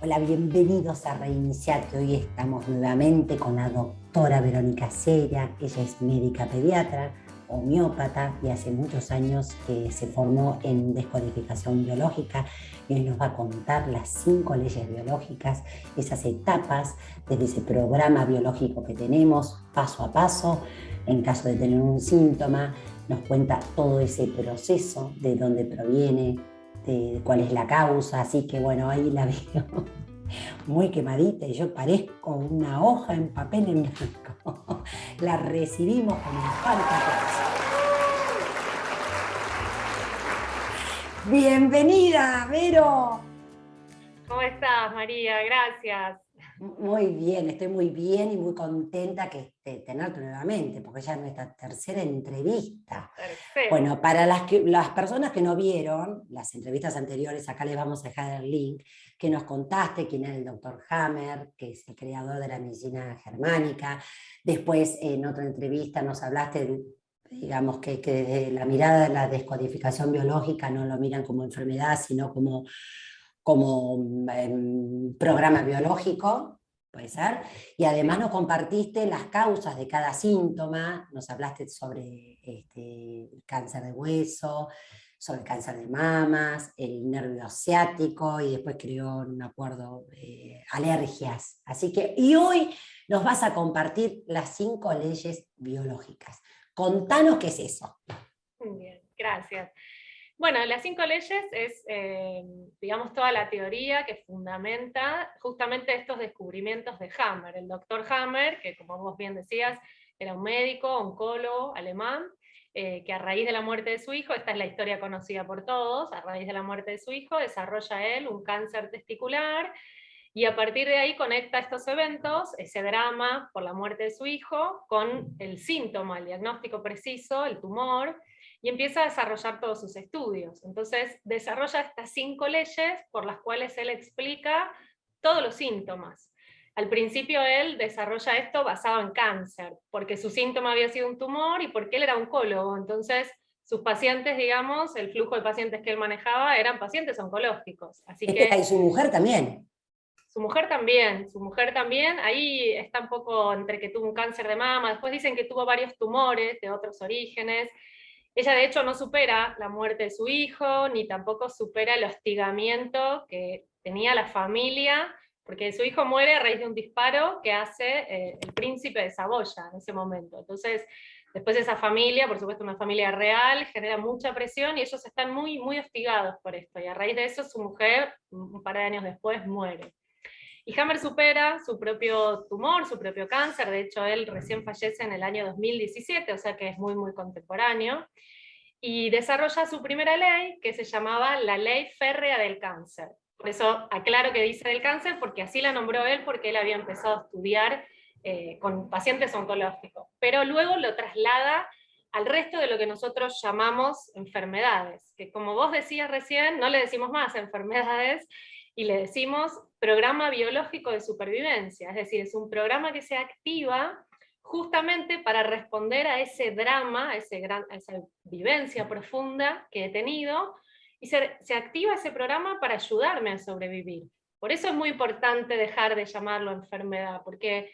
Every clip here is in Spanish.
Hola, bienvenidos a Reiniciar, que hoy estamos nuevamente con la doctora Verónica Cella. Ella es médica pediatra, homeópata y hace muchos años que se formó en descodificación biológica y hoy nos va a contar las 5 leyes biológicas, esas etapas desde ese programa biológico que tenemos paso a paso en caso de tener un síntoma. Nos cuenta todo ese proceso, de dónde proviene, de cuál es la causa, así que bueno, ahí la veo muy quemadita y yo parezco una hoja en papel en blanco. La recibimos con un fuerte aplauso. Bienvenida, Vero. ¿Cómo estás, María? Gracias. Muy bien, estoy muy bien y muy contenta de tenerte nuevamente, porque ya es nuestra tercera entrevista. Tercera. Bueno, para las personas que no vieron las entrevistas anteriores, acá les vamos a dejar el link, que nos contaste quién era el doctor Hammer, que es el creador de la medicina germánica. Después, en otra entrevista, nos hablaste, digamos, que desde la mirada de la descodificación biológica no lo miran como enfermedad, sino como programa biológico, puede ser, y además nos compartiste las causas de cada síntoma, nos hablaste sobre el cáncer de hueso, sobre el cáncer de mamas, el nervio asiático, y después creó, no me acuerdo, alergias. Así que, y hoy nos vas a compartir las 5 leyes biológicas. Contanos qué es eso. Bien, gracias. Bueno, las 5 leyes es, digamos, toda la teoría que fundamenta justamente estos descubrimientos de Hammer. El doctor Hammer, que como vos bien decías, era un médico, oncólogo alemán, que a raíz de la muerte de su hijo, esta es la historia conocida por todos, a raíz de la muerte de su hijo, desarrolla él un cáncer testicular, y a partir de ahí conecta estos eventos, ese drama por la muerte de su hijo, con el síntoma, el diagnóstico preciso, el tumor, y empieza a desarrollar todos sus estudios. Entonces desarrolla estas 5 leyes por las cuales él explica todos los síntomas. Al principio él desarrolla esto basado en cáncer, porque su síntoma había sido un tumor y porque él era oncólogo. Entonces sus pacientes, digamos, el flujo de pacientes que él manejaba eran pacientes oncológicos. Así Y que su mujer también. su mujer también, ahí está un poco entre que tuvo un cáncer de mama, después dicen que tuvo varios tumores de otros orígenes. Ella de hecho no supera la muerte de su hijo, ni tampoco supera el hostigamiento que tenía la familia, porque su hijo muere a raíz de un disparo que hace el príncipe de Saboya en ese momento. Entonces, después esa familia, por supuesto una familia real, genera mucha presión y ellos están muy, muy hostigados por esto. Y a raíz de eso su mujer, un par de años después, muere. Y Hammer supera su propio tumor, su propio cáncer, de hecho él recién fallece en el año 2017, o sea que es muy, muy contemporáneo, y desarrolla su primera ley, que se llamaba la Ley Férrea del Cáncer. Por eso aclaro que dice del cáncer, porque así la nombró él, porque él había empezado a estudiar con pacientes oncológicos, pero luego lo traslada al resto de lo que nosotros llamamos enfermedades, que como vos decías recién, no le decimos más enfermedades, y le decimos programa biológico de supervivencia, es decir, es un programa que se activa justamente para responder a ese drama, a esa vivencia profunda que he tenido, y se activa ese programa para ayudarme a sobrevivir. Por eso es muy importante dejar de llamarlo enfermedad, porque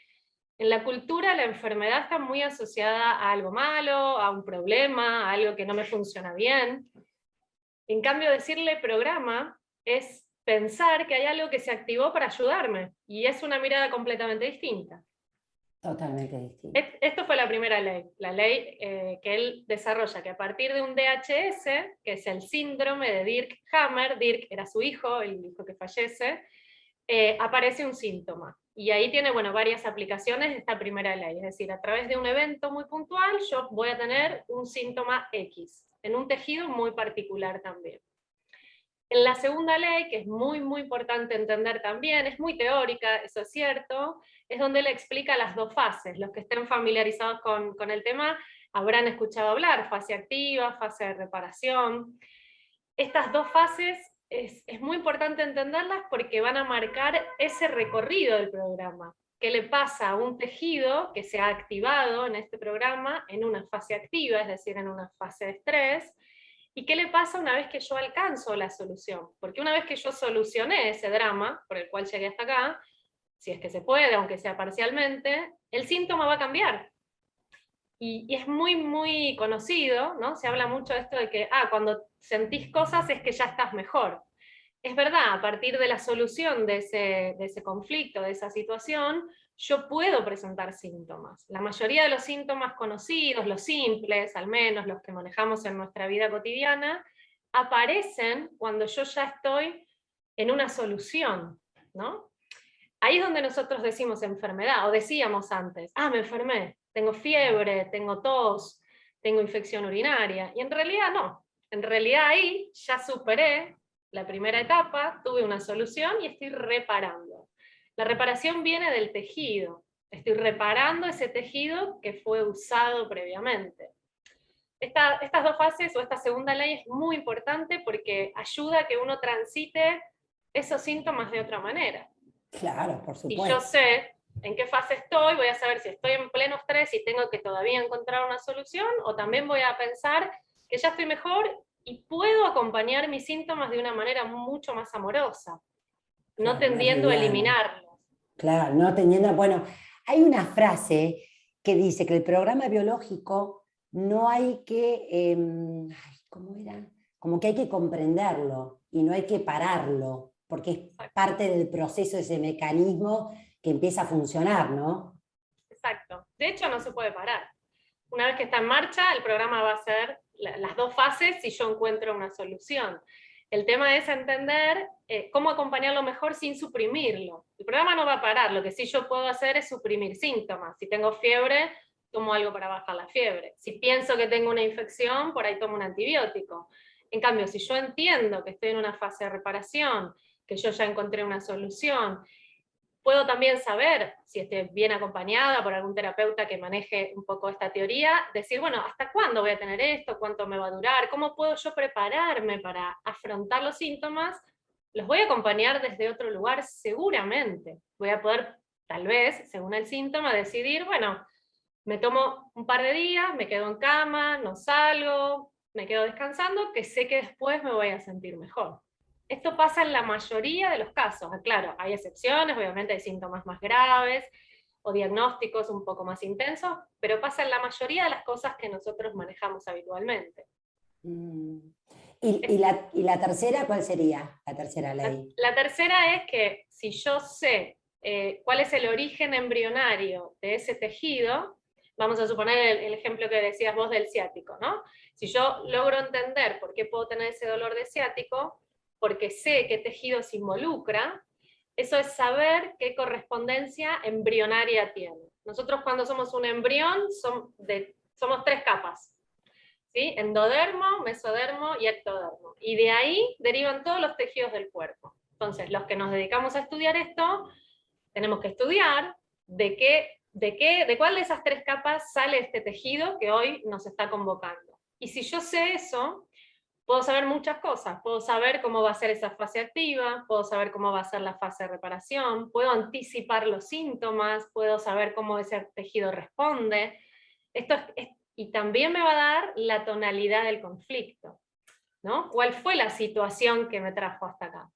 en la cultura la enfermedad está muy asociada a algo malo, a un problema, a algo que no me funciona bien. En cambio, decirle programa es pensar que hay algo que se activó para ayudarme, y es una mirada completamente distinta. Totalmente distinto. Esto fue la primera ley, la ley que él desarrolla, que a partir de un DHS, que es el síndrome de Dirk-Hammer, Dirk era su hijo, el hijo que fallece, aparece un síntoma. Y ahí tiene, bueno, varias aplicaciones de esta primera ley, es decir, a través de un evento muy puntual yo voy a tener un síntoma X, en un tejido muy particular también. En la segunda ley, que es muy, muy importante entender también, es muy teórica, eso es cierto, es donde él explica las 2 fases. Los que estén familiarizados con el tema habrán escuchado hablar, fase activa, fase de reparación. Estas 2 fases es muy importante entenderlas porque van a marcar ese recorrido del programa. ¿Qué le pasa a un tejido que se ha activado en este programa en una fase activa, es decir, en una fase de estrés? ¿Y qué le pasa una vez que yo alcanzo la solución? Porque una vez que yo solucioné ese drama por el cual llegué hasta acá, si es que se puede, aunque sea parcialmente, el síntoma va a cambiar. Y es muy, muy conocido, ¿no? Se habla mucho de esto de que, cuando sentís cosas es que ya estás mejor. Es verdad, a partir de la solución de ese conflicto, de esa situación, yo puedo presentar síntomas. La mayoría de los síntomas conocidos, los simples, al menos los que manejamos en nuestra vida cotidiana, aparecen cuando yo ya estoy en una solución, ¿no? Ahí es donde nosotros decimos enfermedad, o decíamos antes, me enfermé, tengo fiebre, tengo tos, tengo infección urinaria, y en realidad no. En realidad ahí ya superé la primera etapa, tuve una solución y estoy reparando. La reparación viene del tejido, estoy reparando ese tejido que fue usado previamente. Estas dos fases, o esta segunda ley, es muy importante porque ayuda a que uno transite esos síntomas de otra manera. Claro, por Si yo supuesto. sé en qué fase estoy, voy a saber si estoy en pleno estrés y tengo que todavía encontrar una solución, o también voy a pensar que ya estoy mejor y puedo acompañar mis síntomas de una manera mucho más amorosa, no Claro, más tendiendo a liviana. eliminarlos. Claro, no teniendo, bueno, hay una frase que dice que el programa biológico no hay que, ¿cómo era? Como que hay que comprenderlo y no hay que pararlo, porque es parte del proceso, ese mecanismo que empieza a funcionar, ¿no? Exacto. De hecho, no se puede parar. Una vez que está en marcha, el programa va a ser las dos fases si yo encuentro una solución. El tema es entender cómo acompañarlo mejor sin suprimirlo. El programa no va a parar, lo que sí yo puedo hacer es suprimir síntomas. Si tengo fiebre, tomo algo para bajar la fiebre. Si pienso que tengo una infección, por ahí tomo un antibiótico. En cambio, si yo entiendo que estoy en una fase de reparación, que yo ya encontré una solución, puedo también saber, si estoy bien acompañada por algún terapeuta que maneje un poco esta teoría, decir, bueno, ¿hasta cuándo voy a tener esto? ¿Cuánto me va a durar? ¿Cómo puedo yo prepararme para afrontar los síntomas? Los voy a acompañar desde otro lugar seguramente. Voy a poder, tal vez, según el síntoma, decidir, bueno, me tomo un par de días, me quedo en cama, no salgo, me quedo descansando, que sé que después me voy a sentir mejor. Esto pasa en la mayoría de los casos. Claro, hay excepciones, obviamente hay síntomas más graves o diagnósticos un poco más intensos, pero pasa en la mayoría de las cosas que nosotros manejamos habitualmente. Mm. ¿Y la tercera cuál sería? La tercera ley. La tercera es que si yo sé cuál es el origen embrionario de ese tejido, vamos a suponer el ejemplo que decías vos del ciático, ¿no? Si yo logro entender por qué puedo tener ese dolor de ciático, porque sé qué tejido se involucra, eso es saber qué correspondencia embrionaria tiene. Nosotros cuando somos un embrión somos tres capas, ¿sí? Endodermo, mesodermo y ectodermo. Y de ahí derivan todos los tejidos del cuerpo. Entonces, los que nos dedicamos a estudiar esto, tenemos que estudiar de cuál de esas tres capas sale este tejido que hoy nos está convocando. Y si yo sé eso, puedo saber muchas cosas. Puedo saber cómo va a ser esa fase activa, puedo saber cómo va a ser la fase de reparación, puedo anticipar los síntomas, puedo saber cómo ese tejido responde. Y también me va a dar la tonalidad del conflicto, ¿no? ¿Cuál fue la situación que me trajo hasta acá?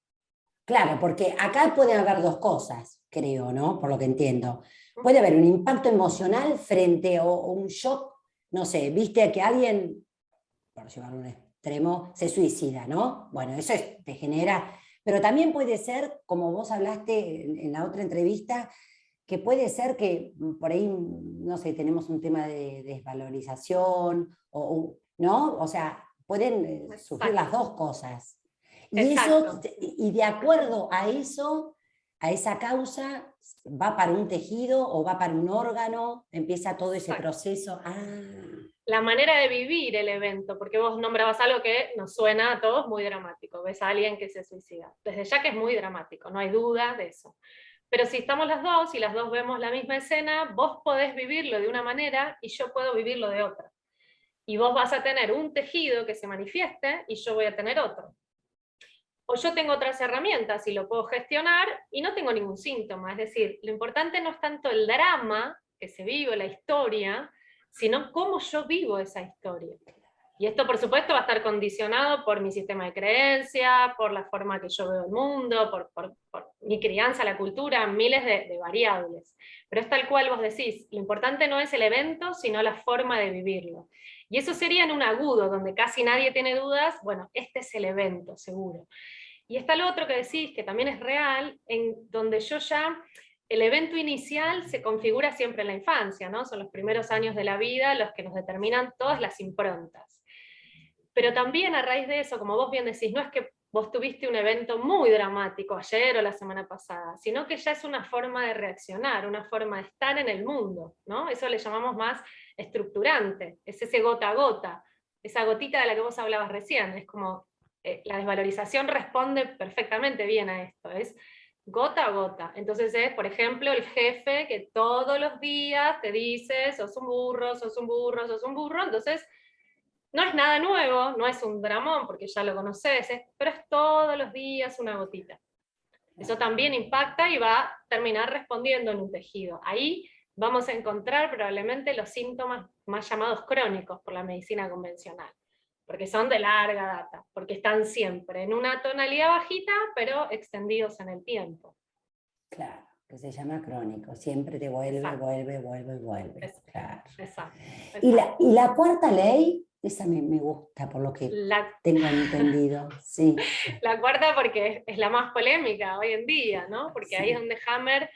Claro, porque acá puede haber dos cosas, creo, ¿no? Por lo que entiendo. Puede haber un impacto emocional frente o un shock, no sé, viste que alguien, por llevarlo a un extremo, se suicida, ¿no? Bueno, te genera, pero también puede ser, como vos hablaste en la otra entrevista, que puede ser que por ahí, no sé, tenemos un tema de desvalorización, ¿no? O sea, pueden surgir las dos cosas. Y eso, Exacto. y de acuerdo a eso, a esa causa, va para un tejido o va para un órgano, empieza todo ese Exacto. proceso. La manera de vivir el evento, porque vos nombrabas algo que nos suena a todos muy dramático, ves a alguien que se suicida. Desde ya que es muy dramático, no hay duda de eso. Pero si estamos las dos y las dos vemos la misma escena, vos podés vivirlo de una manera y yo puedo vivirlo de otra. Y vos vas a tener un tejido que se manifieste y yo voy a tener otro. O yo tengo otras herramientas y lo puedo gestionar y no tengo ningún síntoma. Es decir, lo importante no es tanto el drama que se vive, la historia, sino cómo yo vivo esa historia. Y esto, por supuesto, va a estar condicionado por mi sistema de creencia, por la forma que yo veo el mundo, por mi crianza, la cultura, miles de variables. Pero es tal cual vos decís, lo importante no es el evento, sino la forma de vivirlo. Y eso sería en un agudo, donde casi nadie tiene dudas, bueno, este es el evento, seguro. Y está lo otro que decís, que también es real, en donde yo ya, el evento inicial se configura siempre en la infancia, ¿no? Son los primeros años de la vida los que nos determinan todas las improntas. Pero también a raíz de eso, como vos bien decís, no es que vos tuviste un evento muy dramático ayer o la semana pasada, sino que ya es una forma de reaccionar, una forma de estar en el mundo, ¿no? Eso le llamamos más estructurante, es ese gota a gota, esa gotita de la que vos hablabas recién, es como la desvalorización responde perfectamente bien a esto, es gota a gota. Entonces es, por ejemplo, el jefe que todos los días te dice, sos un burro, sos un burro, sos un burro, entonces no es nada nuevo, no es un dramón, porque ya lo conoces, pero es todos los días una gotita. Eso también impacta y va a terminar respondiendo en un tejido. Ahí vamos a encontrar probablemente los síntomas más llamados crónicos por la medicina convencional, porque son de larga data, porque están siempre en una tonalidad bajita, pero extendidos en el tiempo. Claro, que se llama crónico, siempre te vuelve, Exacto. vuelve. Exacto. Claro. Exacto. Y la cuarta ley, esa me gusta por lo que tengo entendido. Sí. La cuarta porque es la más polémica hoy en día, ¿no? Porque Sí. ahí es donde Hammer,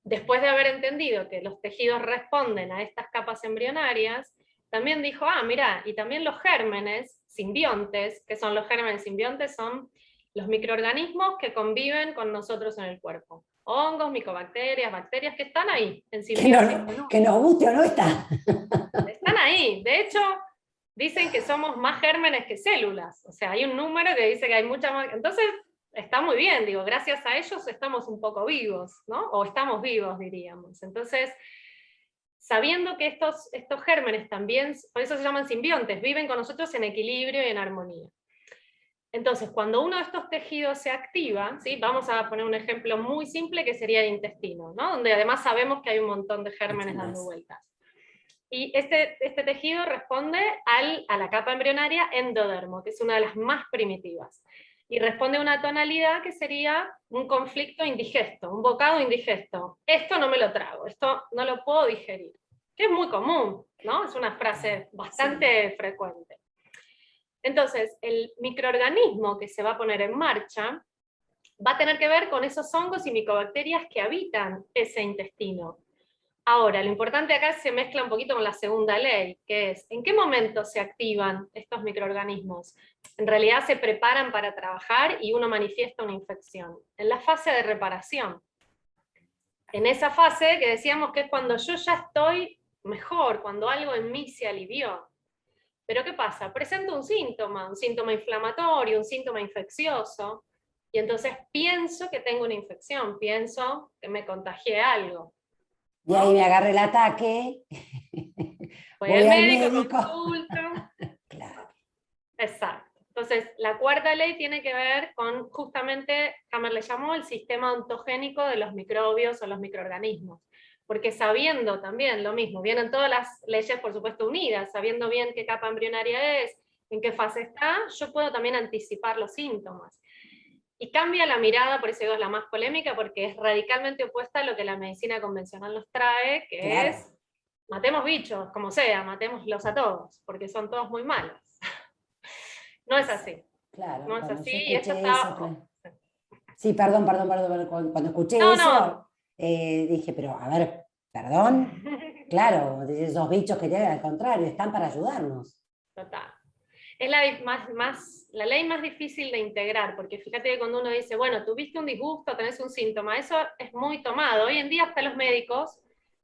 después de haber entendido que los tejidos responden a estas capas embrionarias, también dijo, mira, y también los gérmenes simbiontes, ¿qué son los gérmenes simbiontes? Son los microorganismos que conviven con nosotros en el cuerpo. Hongos, micobacterias, bacterias que están ahí, en simbiosis. Que nos guste o no está. Están ahí. De hecho, dicen que somos más gérmenes que células. O sea, hay un número que dice que hay mucha más. Entonces, está muy bien, digo, gracias a ellos estamos un poco vivos, ¿no? O estamos vivos, diríamos. Entonces, sabiendo que estos gérmenes también, por eso se llaman simbiontes, viven con nosotros en equilibrio y en armonía. Entonces, cuando uno de estos tejidos se activa, ¿sí? Vamos a poner un ejemplo muy simple que sería el intestino, ¿no? Donde además sabemos que hay un montón de gérmenes dando vueltas. Y este tejido responde a la capa embrionaria endodermo, que es una de las más primitivas. Y responde a una tonalidad que sería un conflicto indigesto, un bocado indigesto. Esto no me lo trago, esto no lo puedo digerir. Que es muy común, ¿no? Es una frase bastante frecuente. Entonces, el microorganismo que se va a poner en marcha va a tener que ver con esos hongos y micobacterias que habitan ese intestino. Ahora, lo importante acá se mezcla un poquito con la segunda ley, que es, ¿en qué momento se activan estos microorganismos? En realidad se preparan para trabajar y uno manifiesta una infección. En la fase de reparación. En esa fase que decíamos que es cuando yo ya estoy mejor, cuando algo en mí se alivió. Pero ¿qué pasa? Presento un síntoma inflamatorio, un síntoma infeccioso, y entonces pienso que tengo una infección, pienso que me contagié algo. Y ahí me agarré el ataque. Voy al médico, consulto. Claro. Exacto. Entonces, la cuarta ley tiene que ver con, justamente, Hammer le llamó el sistema ontogénico de los microbios o los microorganismos. Porque sabiendo también lo mismo, vienen todas las leyes, por supuesto, unidas, sabiendo bien qué capa embrionaria es, en qué fase está, yo puedo también anticipar los síntomas. Y cambia la mirada, por eso digo es la más polémica, porque es radicalmente opuesta a lo que la medicina convencional nos trae, que es, matemos bichos, como sea, matémoslos a todos, porque son todos muy malos. No es así. Claro, no es así, y escuché esto está... eso, sí, perdón, cuando escuché eso, dije, pero a ver, perdón, claro, esos bichos que tienen, al contrario, están para ayudarnos. Total. Es la ley más difícil de integrar, porque fíjate que cuando uno dice, bueno, tuviste un disgusto, tenés un síntoma, eso es muy tomado. Hoy en día hasta los médicos,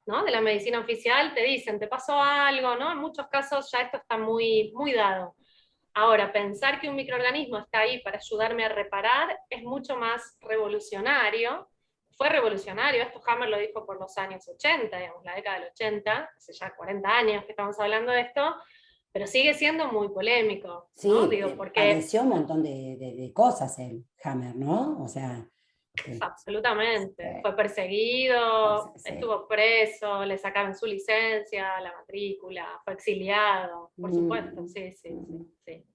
¿no?, de la medicina oficial te dicen, te pasó algo, ¿no? En muchos casos ya esto está muy, muy dado. Ahora, pensar que un microorganismo está ahí para ayudarme a reparar es mucho más revolucionario. Fue revolucionario, esto Hammer lo dijo por los años 80, digamos, la década del 80, hace ya 40 años que estamos hablando de esto, pero sigue siendo muy polémico, ¿no? Sí, Digo, porque padeció un montón de cosas el Hammer, ¿no? O sea, Absolutamente. Sí, Fue perseguido, sí. estuvo preso, le sacaron su licencia, la matrícula, fue exiliado, por supuesto, Mm, sí, sí, sí, mm. sí.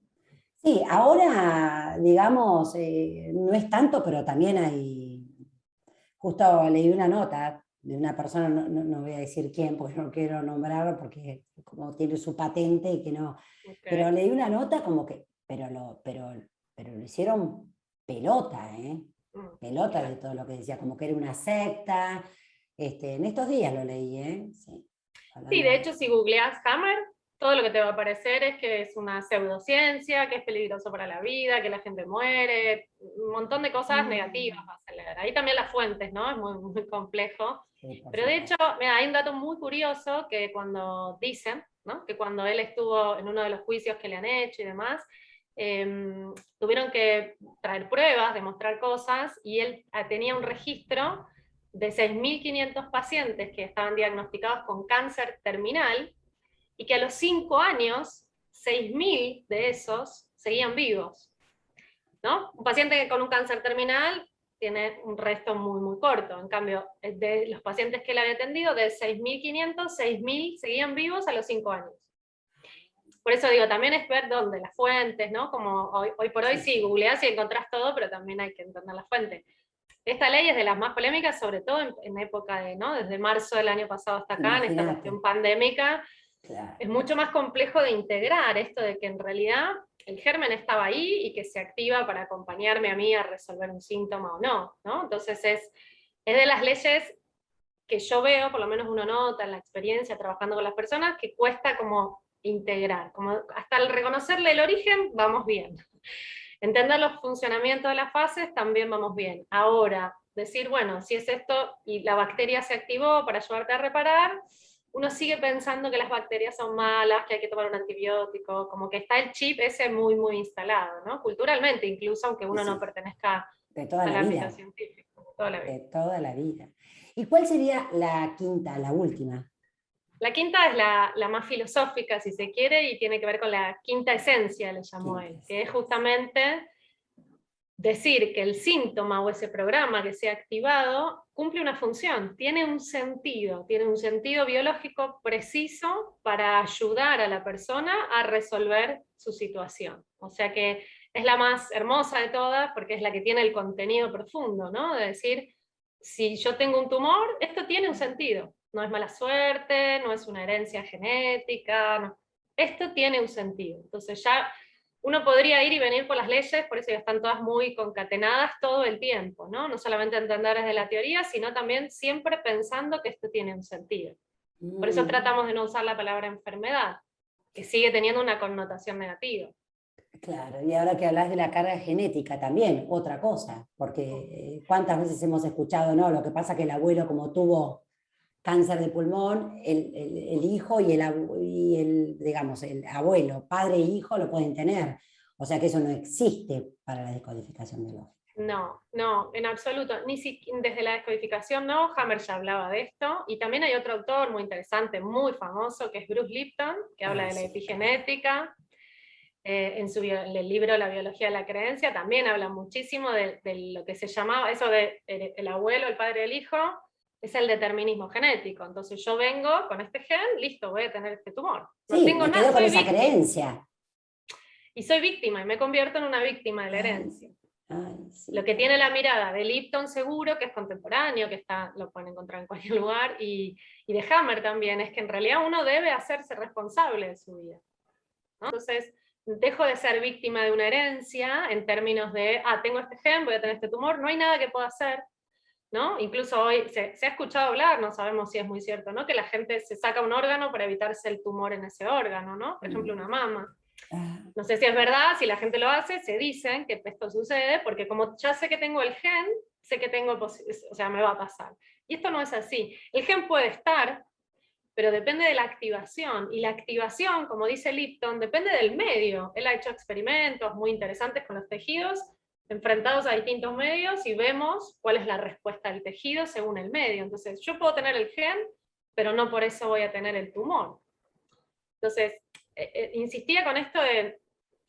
Sí, ahora, digamos, no es tanto, pero también hay, justo leí una nota de una persona, no voy a decir quién, porque no quiero nombrarlo, porque como tiene su patente y que no, pero Okay. leí una nota como que, pero lo hicieron pelota, ¿eh? Pelota de Claro. todo lo que decía, como que era una secta. En estos días lo leí, ¿eh? Sí, Sí, hablando de de... hecho, si googleas Hammer, todo lo que te va a aparecer es que es una pseudociencia, que es peligroso para la vida, que la gente muere, un montón de cosas negativas Mm, vas a leer. Ahí también las fuentes, ¿no? Es muy, muy complejo. sí, por Pero de hecho, supuesto. mira, hay un dato muy curioso que cuando dicen, ¿no? Que cuando él estuvo en uno de los juicios que le han hecho y demás, tuvieron que traer pruebas, demostrar cosas, y él tenía un registro de 6.500 pacientes que estaban diagnosticados con cáncer terminal y que a los 5 años, 6.000 de esos seguían vivos, ¿no? Un paciente con un cáncer terminal tiene un resto muy, muy corto. En cambio, de los pacientes que él había atendido, de 6.500, 6.000 seguían vivos a los 5 años. Por eso digo, también es ver dónde, las fuentes, ¿no? Como hoy por hoy Sí, sí, sí. googleás y encontrás todo, pero también hay que entender las fuentes. Esta ley es de las más polémicas, sobre todo en época de, ¿no? Desde marzo del año pasado hasta acá, en esta Imagínate, cuestión pandémica, claro. es mucho más complejo de integrar esto de que en realidad el germen estaba ahí y que se activa para acompañarme a mí a resolver un síntoma o no, ¿no? Entonces es de las leyes que yo veo, por lo menos uno nota en la experiencia trabajando con las personas, que cuesta como integrar, como hasta el reconocerle el origen, vamos bien. Entender los funcionamientos de las fases, también vamos bien. Ahora, decir, bueno, si es esto y la bacteria se activó para ayudarte a reparar, uno sigue pensando que las bacterias son malas, que hay que tomar un antibiótico, como que está el chip ese muy, muy instalado, ¿no? Culturalmente, incluso aunque Sí, uno no sí, pertenezca de toda al la ámbito vida, científico, toda la vida. de toda la vida. ¿Y cuál sería la quinta, la última? La quinta es la más filosófica, si se quiere, y tiene que ver con la quinta esencia, le llamó Quinta él, que es esencia. justamente decir que el síntoma o ese programa que se ha activado cumple una función, tiene un sentido biológico preciso para ayudar a la persona a resolver su situación. O sea que es la más hermosa de todas porque es la que tiene el contenido profundo, ¿no? De decir, si yo tengo un tumor, esto tiene un sentido. No es mala suerte, no es una herencia genética, no. Esto tiene un sentido. Entonces ya uno podría ir y venir por las leyes, por eso ya están todas muy concatenadas todo el tiempo, ¿no? No solamente entender desde la teoría, sino también siempre pensando que esto tiene un sentido. Por eso Mm, tratamos de no usar la palabra enfermedad, que sigue teniendo una connotación negativa. claro, y ahora que hablas de la carga genética también, otra cosa, porque cuántas veces hemos escuchado, ¿no? Lo que pasa que el abuelo como tuvo cáncer de pulmón, el hijo digamos, el abuelo, padre e hijo lo pueden tener. O sea que eso no existe para la descodificación biológica. No, no, en absoluto. Ni si, desde la descodificación no, Hammer ya hablaba de esto. Y también hay otro autor muy interesante, muy famoso, que es Bruce Lipton, que habla Ah, de la sí, claro. epigenética. En el libro La biología de la creencia también habla muchísimo de lo que se llamaba, eso de el abuelo, el padre del hijo, es el determinismo genético. Entonces yo vengo con este gen, listo, voy a tener este tumor. No Sí, tengo me nada, quedo con soy esa víctima. creencia. Y soy víctima y me convierto en una víctima de la Ay, herencia. ay, Lo sí, que tal tiene la cual. mirada de Lipton seguro, que es contemporáneo, que está, lo pueden encontrar en cualquier lugar, y de Hammer también, es que en realidad uno debe hacerse responsable de su vida, ¿no? Entonces, dejo de ser víctima de una herencia en términos de, tengo este gen, voy a tener este tumor, no hay nada que pueda hacer, ¿no? Incluso hoy se ha escuchado hablar, no sabemos si es muy cierto, ¿no? Que la gente se saca un órgano para evitarse el tumor en ese órgano, ¿no? Por ejemplo, Mm. una mama. Ah, No sé si es verdad, si la gente lo hace, se dicen que esto sucede, porque como ya sé que tengo el gen, sé que tengo, o sea, me va a pasar. Y esto no es así. El gen puede estar, pero depende de la activación. Y la activación, como dice Lipton, depende del medio. Él ha hecho experimentos muy interesantes con los tejidos, enfrentados a distintos medios, y vemos cuál es la respuesta del tejido según el medio. Entonces, yo puedo tener el gen, pero no por eso voy a tener el tumor. Entonces, insistía con esto de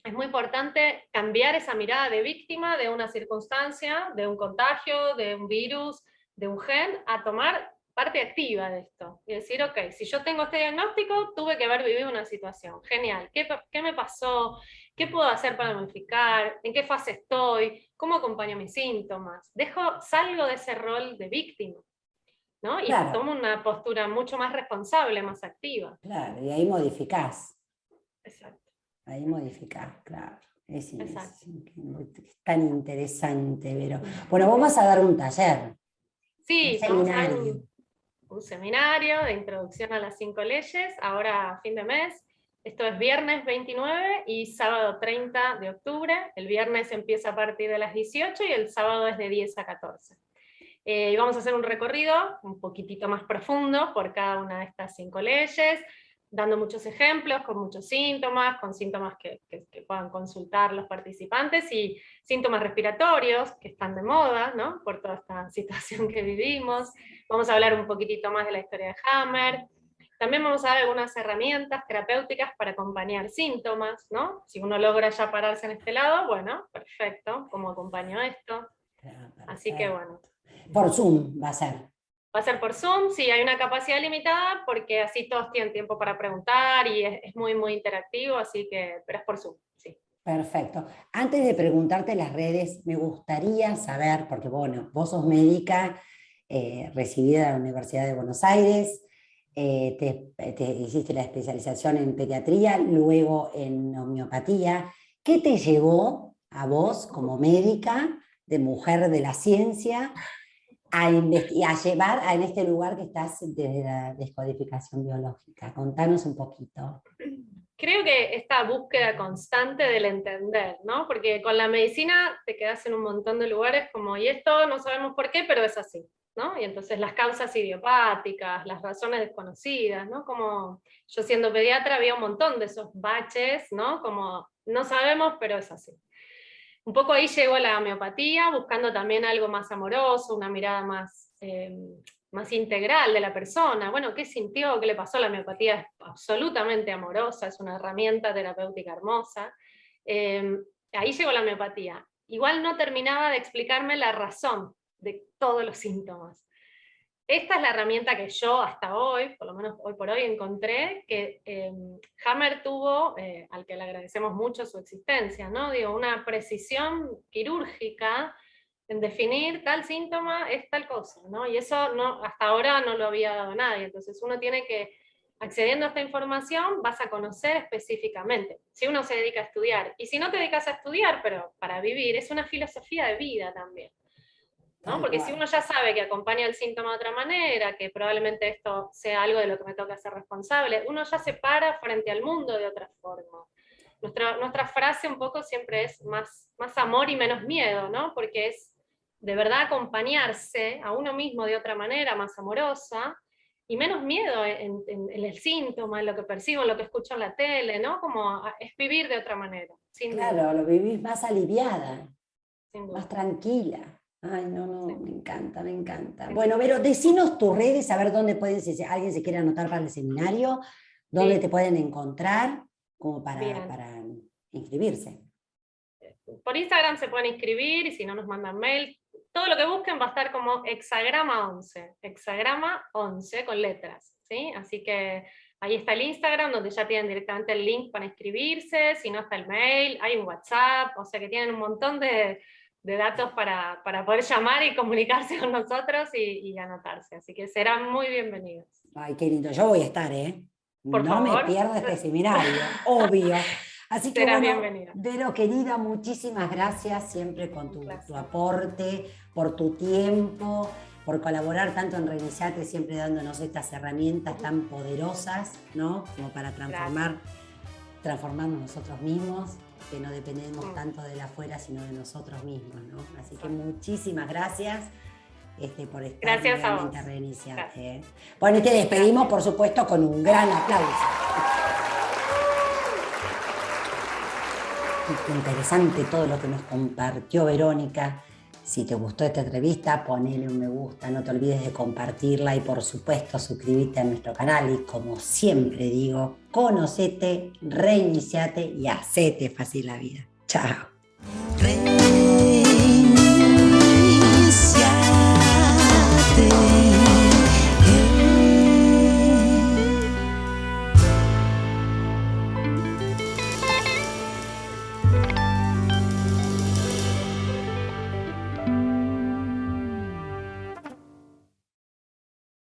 es muy importante cambiar esa mirada de víctima de una circunstancia, de un contagio, de un virus, de un gen, a tomar parte activa de esto. Y decir, ok, si yo tengo este diagnóstico, tuve que haber vivido una situación. Genial. ¿Qué me pasó? ¿Qué puedo hacer para modificar? ¿En qué fase estoy? ¿Cómo acompaño mis síntomas? Salgo de ese rol de víctima, ¿no? Y Claro, tomo una postura mucho más responsable, más activa. claro, y ahí modificás. Exacto. Ahí modificás, claro. Es tan interesante, Vero. Mm. Bueno, vos vas a dar un taller, un Sí, vamos a dar seminario. un seminario de introducción a las 5 leyes, ahora a fin de mes. Esto es viernes 29 y sábado 30 de octubre. El viernes empieza a partir de las 18 y el sábado es de 10 a 14. Y vamos a hacer un recorrido un poquitito más profundo por cada una de estas 5 leyes, dando muchos ejemplos, con muchos síntomas, con síntomas que puedan consultar los participantes, y síntomas respiratorios, que están de moda, ¿no? Por toda esta situación que vivimos. Vamos a hablar un poquitito más de la historia de Hammer. También vamos a dar algunas herramientas terapéuticas para acompañar síntomas, ¿no? Si uno logra ya pararse en este lado, bueno, perfecto, ¿cómo acompaño esto? Así que bueno. Por Zoom va a ser. Va a ser por Zoom, sí, hay una capacidad limitada, porque así todos tienen tiempo para preguntar, y es muy, muy interactivo, así que, pero es por Zoom, sí. Perfecto. Antes de preguntarte las redes, me gustaría saber, porque bueno, vos sos médica, recibida de la Universidad de Buenos Aires, te hiciste la especialización en pediatría, luego en homeopatía. ¿Qué te llevó a vos, como médica, de mujer de la ciencia, a llevar en este lugar que estás desde la descodificación biológica? Contanos un poquito. Creo que esta búsqueda constante del entender, ¿no? Porque con la medicina te quedas en un montón de lugares como, y esto no sabemos por qué, pero es así, ¿no? Y entonces las causas idiopáticas, las razones desconocidas, ¿no? Como yo siendo pediatra había un montón de esos baches, ¿no? Como no sabemos, pero es así. Un poco ahí llegó la homeopatía, buscando también algo más amoroso, una mirada más integral de la persona. Bueno, ¿qué sintió? ¿Qué le pasó? La homeopatía es absolutamente amorosa, es una herramienta terapéutica hermosa. Ahí llegó la homeopatía. Igual no terminaba de explicarme la razón de todos los síntomas. Esta es la herramienta que yo hasta hoy, por lo menos hoy por hoy, encontré, que Hammer tuvo, al que le agradecemos mucho su existencia, ¿no? Digo, una precisión quirúrgica en definir tal síntoma es tal cosa, ¿no? Y eso no, hasta ahora no lo había dado nadie. Entonces uno tiene que, accediendo a esta información, vas a conocer específicamente, si uno se dedica a estudiar. Y si no te dedicas a estudiar, pero para vivir, es una filosofía de vida también, ¿no? Porque si uno ya sabe que acompaña el síntoma de otra manera, que probablemente esto sea algo de lo que me toca ser responsable, uno ya se para frente al mundo de otra forma. Nuestra frase un poco siempre es más amor y menos miedo, ¿no? Porque es de verdad acompañarse a uno mismo de otra manera, más amorosa, y menos miedo en el síntoma, en lo que percibo, en lo que escucho en la tele, ¿no? Como es vivir de otra manera, sin duda. Claro, lo vivís más aliviada, Sin duda. más tranquila. Ay, no, Sí. me encanta, me encanta. Bueno, Vero, decinos tus redes, a ver dónde pueden, si alguien se quiere anotar para el seminario, dónde Sí. te pueden encontrar, como para inscribirse. Por Instagram se pueden inscribir, y si no nos mandan mail. Todo lo que busquen va a estar como hexagrama 11 con letras, ¿sí? Así que ahí está el Instagram, donde ya tienen directamente el link para inscribirse. Si no, está el mail, hay un WhatsApp, o sea que tienen un montón de datos para poder llamar y comunicarse con nosotros y anotarse. Así que serán muy bienvenidos. Ay, qué lindo, yo voy a estar, ¿eh? Por no favor. me pierdo este seminario, obvio. Así que Será bueno, bienvenida. Vero, querida, muchísimas gracias siempre con tu aporte, por tu tiempo, por colaborar tanto en Reiniciate, siempre dándonos estas herramientas tan poderosas, ¿no? Como para transformarnos nosotros mismos, que no dependemos tanto de la afuera, sino de nosotros mismos, ¿no? Así que muchísimas gracias por estar. Gracias a vos. Reiniciate. Bueno, y te despedimos, por supuesto, con un gran aplauso. Qué interesante todo lo que nos compartió Verónica. Si te gustó esta entrevista, ponele un me gusta, no te olvides de compartirla y por supuesto suscríbete a nuestro canal y como siempre digo, conocete, reiniciate y hacete fácil la vida. Chao.